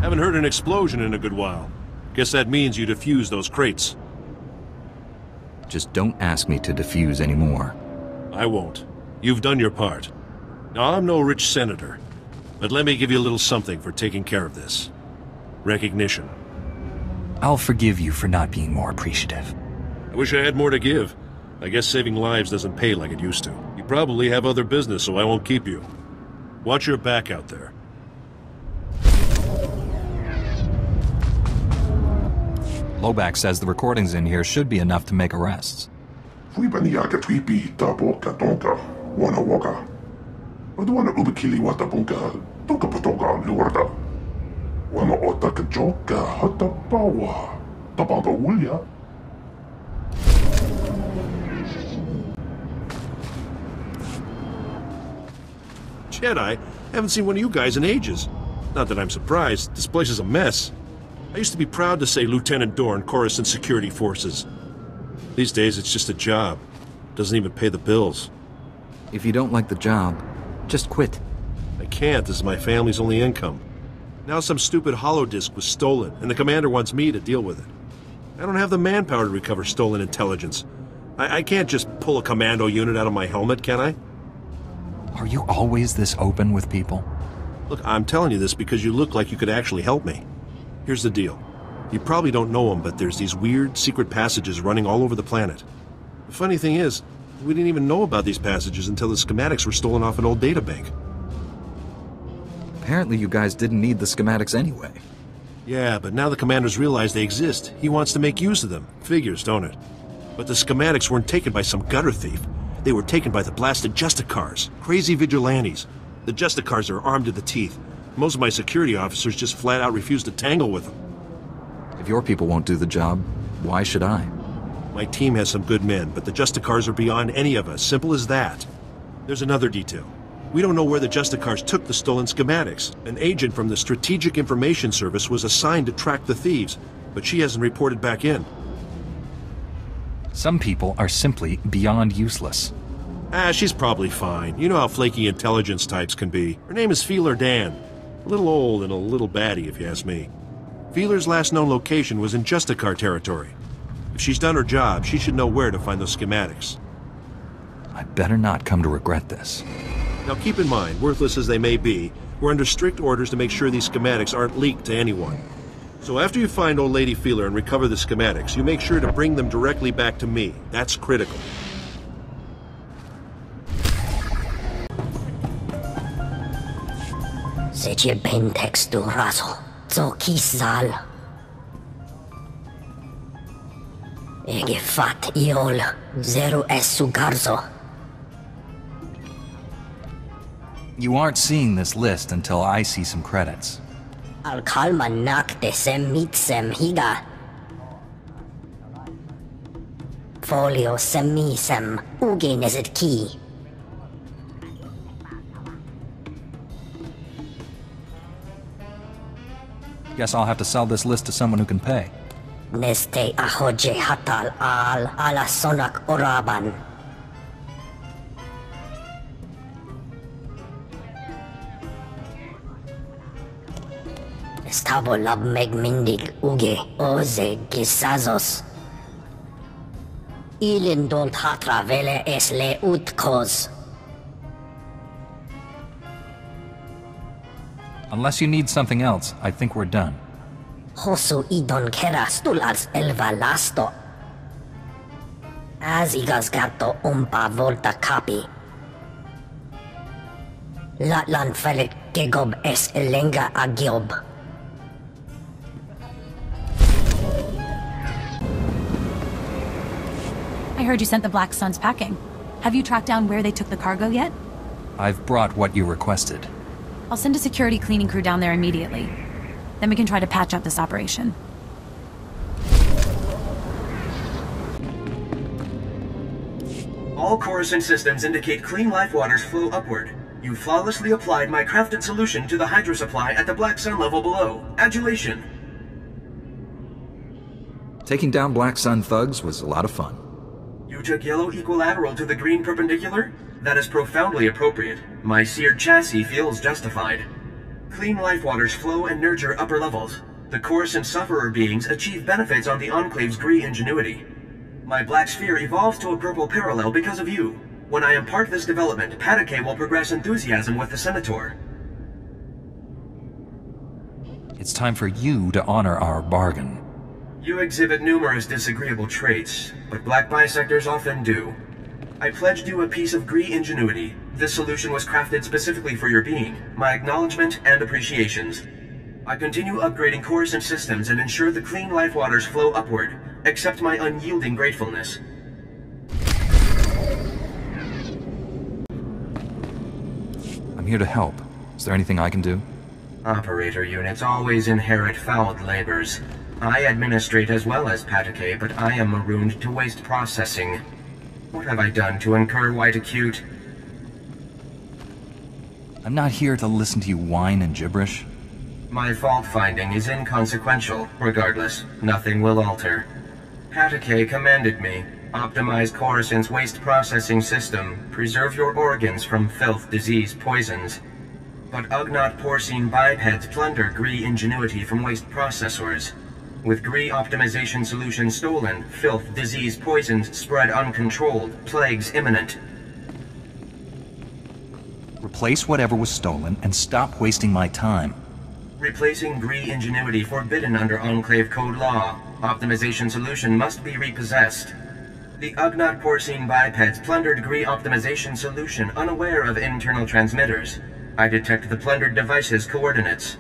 Haven't heard an explosion in a good while. Guess that means you defused those crates. Just don't ask me to defuse anymore. I won't. You've done your part. Now, I'm no rich senator, but let me give you a little something for taking care of this. Recognition. I'll forgive you for not being more appreciative. I wish I had more to give. I guess saving lives doesn't pay like it used to. You probably have other business, so I won't keep you. Watch your back out there. Loback says the recordings in here should be enough to make arrests. Jedi? Haven't seen one of you guys in ages. Not that I'm surprised. This place is a mess. I used to be proud to say Lieutenant Dorn, Coruscant Security Forces. These days, it's just a job. Doesn't even pay the bills. If you don't like the job, just quit. I can't. This is my family's only income. Now some stupid holodisc was stolen, and the commander wants me to deal with it. I don't have the manpower to recover stolen intelligence. I can't just pull a commando unit out of my helmet, can I? Are you always this open with people? Look, I'm telling you this because you look like you could actually help me. Here's the deal. You probably don't know them, but there's these weird secret passages running all over the planet. The funny thing is, we didn't even know about these passages until the schematics were stolen off an old databank. Apparently you guys didn't need the schematics anyway. Yeah, but now the commander's realized they exist. He wants to make use of them. Figures, don't it? But the schematics weren't taken by some gutter thief. They were taken by the blasted Justicars, crazy vigilantes. The Justicars are armed to the teeth. Most of my security officers just flat out refuse to tangle with them. If your people won't do the job, why should I? My team has some good men, but the Justicars are beyond any of us. Simple as that. There's another detail. We don't know where the Justicars took the stolen schematics. An agent from the Strategic Information Service was assigned to track the thieves, but she hasn't reported back in. Some people are simply beyond useless. She's probably fine. You know how flaky intelligence types can be. Her name is Feeler Dan. A little old and a little batty, if you ask me. Feeler's last known location was in Justicar territory. If she's done her job, she should know where to find those schematics. I better not come to regret this. Now keep in mind, worthless as they may be, we're under strict orders to make sure these schematics aren't leaked to anyone. So after you find old lady Feeler and recover the schematics, you make sure to bring them directly back to me. That's critical. Sece ben texturazo, zokizal. Ege fat iol, zero sugarzo. You aren't seeing this list until I see some credits. Al kalma nak de sem mitsem higa. Folio semisem uge nezet ki. Guess I'll have to sell this list to someone who can pay. Neste ahoje hatal al ala sonak oraban. Estavo lab megmindig uge oze gisazos. Ilin don't hatra vele es le utkos. Unless you need something else, I think we're done. Hosu idon kera stulals elva lasto. As igas gato umpa volta kapi. Latlan felik gegob es elenga agiob. I heard you sent the Black Suns packing. Have you tracked down where they took the cargo yet? I've brought what you requested. I'll send a security cleaning crew down there immediately. Then we can try to patch up this operation. All Coruscant systems indicate clean life waters flow upward. You flawlessly applied my crafted solution to the hydro supply at the Black Sun level below. Adulation. Taking down Black Sun thugs was a lot of fun. You took yellow equilateral to the green perpendicular? That is profoundly appropriate. My seared chassis feels justified. Clean life waters flow and nurture upper levels. The Coruscant sufferer beings achieve benefits on the Enclave's Gree ingenuity. My black sphere evolves to a purple parallel because of you. When I impart this development, Patake will progress enthusiasm with the Senator. It's time for you to honor our bargain. You exhibit numerous disagreeable traits, but black bisectors often do. I pledged you a piece of Gree ingenuity. This solution was crafted specifically for your being. My acknowledgement and appreciations. I continue upgrading Coruscant systems and ensure the clean life waters flow upward. Accept my unyielding gratefulness. I'm here to help. Is there anything I can do? Operator units always inherit fouled labors. I administrate as well as Patake, but I am marooned to waste processing. What have I done to incur white acute? I'm not here to listen to you whine and gibberish. My fault-finding is inconsequential. Regardless, nothing will alter. Patake commanded me. Optimize Coruscant's waste processing system. Preserve your organs from filth, disease, poisons. But Ugnaught porcine bipeds plunder Gree ingenuity from waste processors. With Gree optimization solution stolen, filth, disease, poisons spread uncontrolled, plagues imminent. Replace whatever was stolen and stop wasting my time. Replacing Gree ingenuity forbidden under Enclave Code law. Optimization solution must be repossessed. The Ugnaught porcine bipeds plundered Gree optimization solution unaware of internal transmitters. I detect the plundered device's coordinates.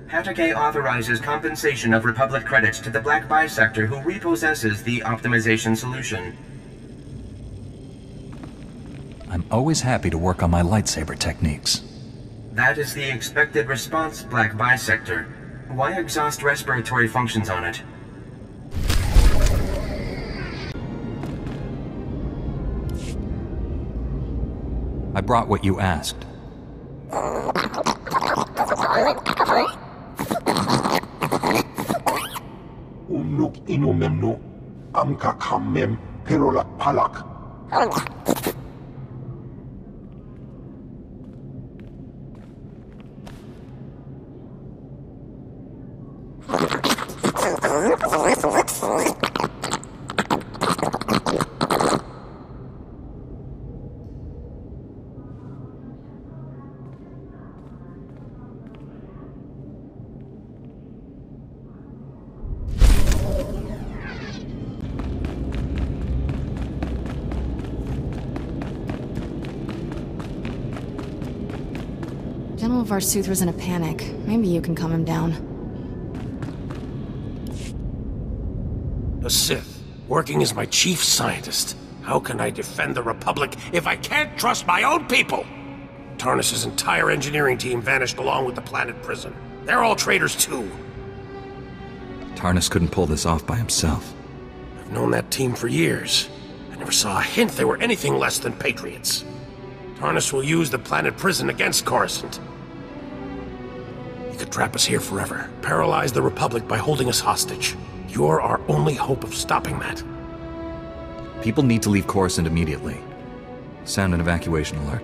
Patake authorizes compensation of Republic credits to the Black Bisector who repossesses the optimization solution. I'm always happy to work on my lightsaber techniques. That is the expected response, Black Bisector. Why exhaust respiratory functions on it? I brought what you asked. Unuk inumemnu, amka kammem, perolak palak. General Varsuthra's in a panic. Maybe you can calm him down. A Sith, working as my chief scientist. How can I defend the Republic if I can't trust my own people? Tarnis's entire engineering team vanished along with the planet prison. They're all traitors too. Tarnis couldn't pull this off by himself. I've known that team for years. I never saw a hint they were anything less than patriots. Tarnis will use the planet prison against Coruscant. He could trap us here forever, paralyze the Republic by holding us hostage. You're our only hope of stopping that. People need to leave Coruscant immediately. Sound an evacuation alert.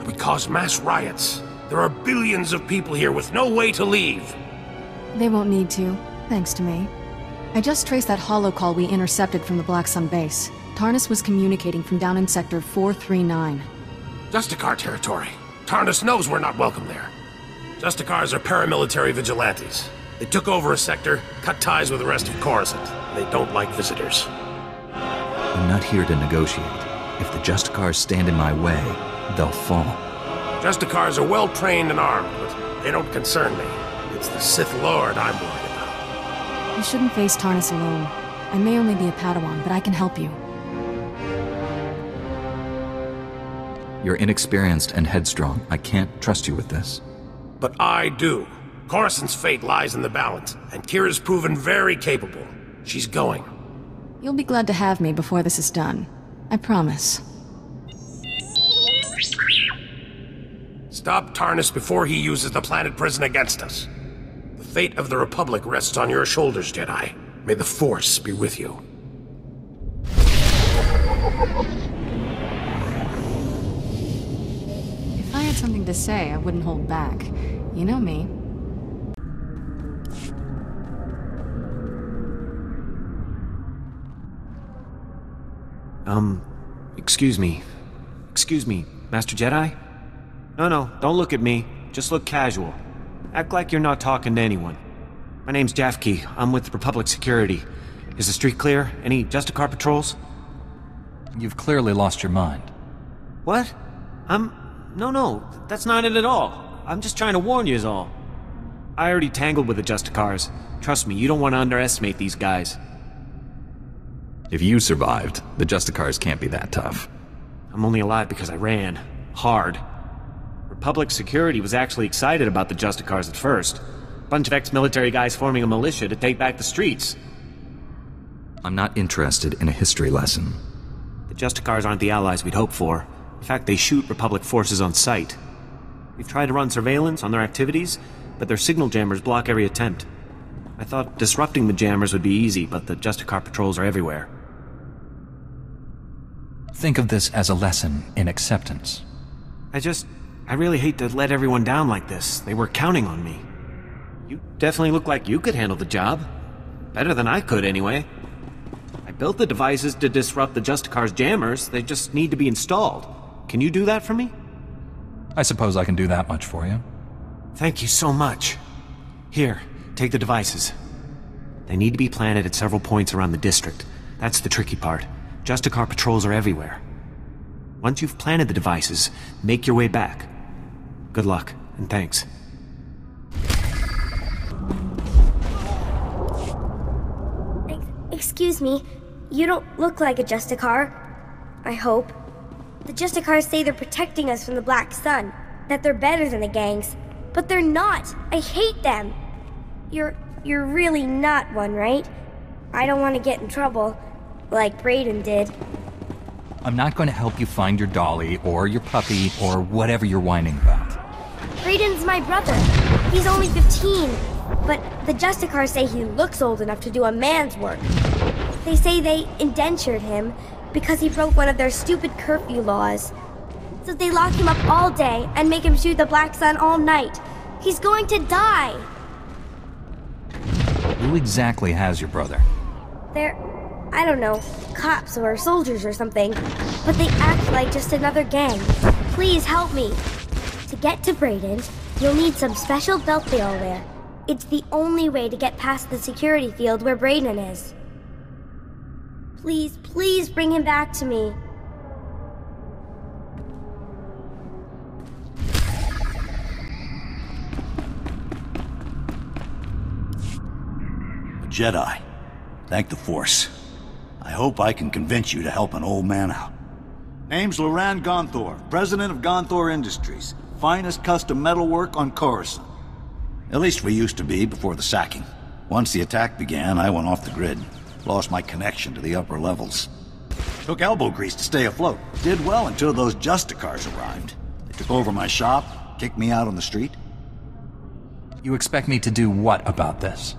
We cause mass riots. There are billions of people here with no way to leave. They won't need to, thanks to me. I just traced that holocall we intercepted from the Black Sun base. Tarnis was communicating from down in Sector 439. Justicar territory. Tarnis knows we're not welcome there. Justicars are paramilitary vigilantes. They took over a sector, cut ties with the rest of Coruscant. They don't like visitors. I'm not here to negotiate. If the Justicars stand in my way, they'll fall. Justicars are well-trained and armed, but they don't concern me. It's the Sith Lord I'm worried about. You shouldn't face Tarnis alone. I may only be a Padawan, but I can help you. You're inexperienced and headstrong. I can't trust you with this. But I do. Coruscant's fate lies in the balance, and Kira's proven very capable. She's going. You'll be glad to have me before this is done. I promise. Stop Tarnis before he uses the planet prison against us. The fate of the Republic rests on your shoulders, Jedi. May the Force be with you. If I had something to say, I wouldn't hold back. You know me. Excuse me. Excuse me, Master Jedi? No, don't look at me. Just look casual. Act like you're not talking to anyone. My name's Jafke. I'm with Republic Security. Is the street clear? Any Justicar patrols? You've clearly lost your mind. What? No, that's not it at all. I'm just trying to warn you is all. I already tangled with the Justicars. Trust me, you don't want to underestimate these guys. If you survived, the Justicars can't be that tough. I'm only alive because I ran. Hard. Republic Security was actually excited about the Justicars at first. Bunch of ex-military guys forming a militia to take back the streets. I'm not interested in a history lesson. The Justicars aren't the allies we'd hoped for. In fact, they shoot Republic forces on sight. We've tried to run surveillance on their activities, but their signal jammers block every attempt. I thought disrupting the jammers would be easy, but the Justicar patrols are everywhere. Think of this as a lesson in acceptance. I really hate to let everyone down like this. They were counting on me. You definitely look like you could handle the job. Better than I could, anyway. I built the devices to disrupt the Justicar's jammers. They just need to be installed. Can you do that for me? I suppose I can do that much for you. Thank you so much. Here, take the devices. They need to be planted at several points around the district. That's the tricky part. Justicar patrols are everywhere. Once you've planted the devices, make your way back. Good luck, and thanks. Excuse me, you don't look like a Justicar. I hope. The Justicars say they're protecting us from the Black Sun, that they're better than the gangs, but they're not. I hate them. You're really not one, right? I don't want to get in trouble, like Brayden did. I'm not going to help you find your dolly, or your puppy, or whatever you're whining about. Brayden's my brother. He's only 15, but the Justicars say he looks old enough to do a man's work. They say they indentured him because he broke one of their stupid curfew laws. So they lock him up all day and make him shoot the Black Sun all night. He's going to die. Who exactly has your brother? They're, I don't know, cops or soldiers or something. But they act like just another gang. Please help me. To get to Brayden, you'll need some special belt they all wear. It's the only way to get past the security field where Brayden is. Please bring him back to me. A Jedi. Thank the Force. I hope I can convince you to help an old man out. Name's Loran Gonthor, president of Gonthor Industries. Finest custom metalwork on Coruscant. At least we used to be before the sacking. Once the attack began, I went off the grid. Lost my connection to the upper levels. Took elbow grease to stay afloat. Did well until those Justicars arrived. They took over my shop, kicked me out on the street. You expect me to do what about this?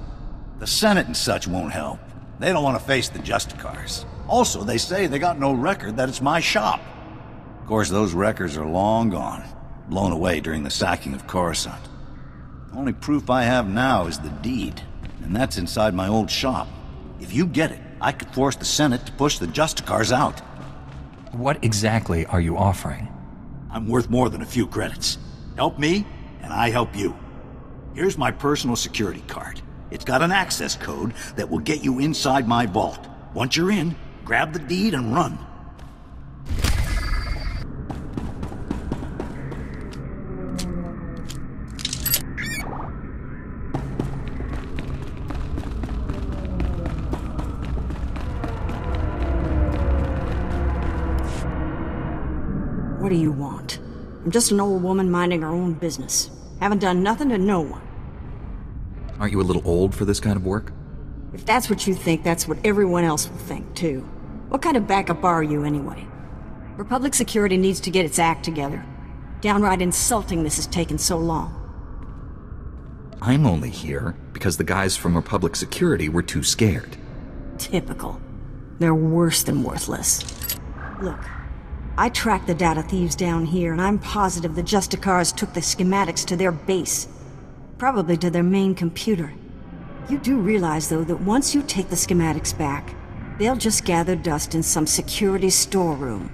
The Senate and such won't help. They don't want to face the Justicars. Also, they say they got no record that it's my shop. Of course, those records are long gone. Blown away during the sacking of Coruscant. The only proof I have now is the deed, and that's inside my old shop. If you get it, I could force the Senate to push the Justicars out. What exactly are you offering? I'm worth more than a few credits. Help me, and I help you. Here's my personal security card. It's got an access code that will get you inside my vault. Once you're in, grab the deed and run. What do you want? I'm just an old woman minding her own business. Haven't done nothing to no one. Aren't you a little old for this kind of work? If that's what you think, that's what everyone else will think, too. What kind of backup are you, anyway? Republic Security needs to get its act together. Downright insulting this has taken so long. I'm only here because the guys from Republic Security were too scared. Typical. They're worse than worthless. Look, I tracked the data thieves down here, and I'm positive the Justicars took the schematics to their base. Probably to their main computer. You do realize, though, that once you take the schematics back, they'll just gather dust in some security storeroom.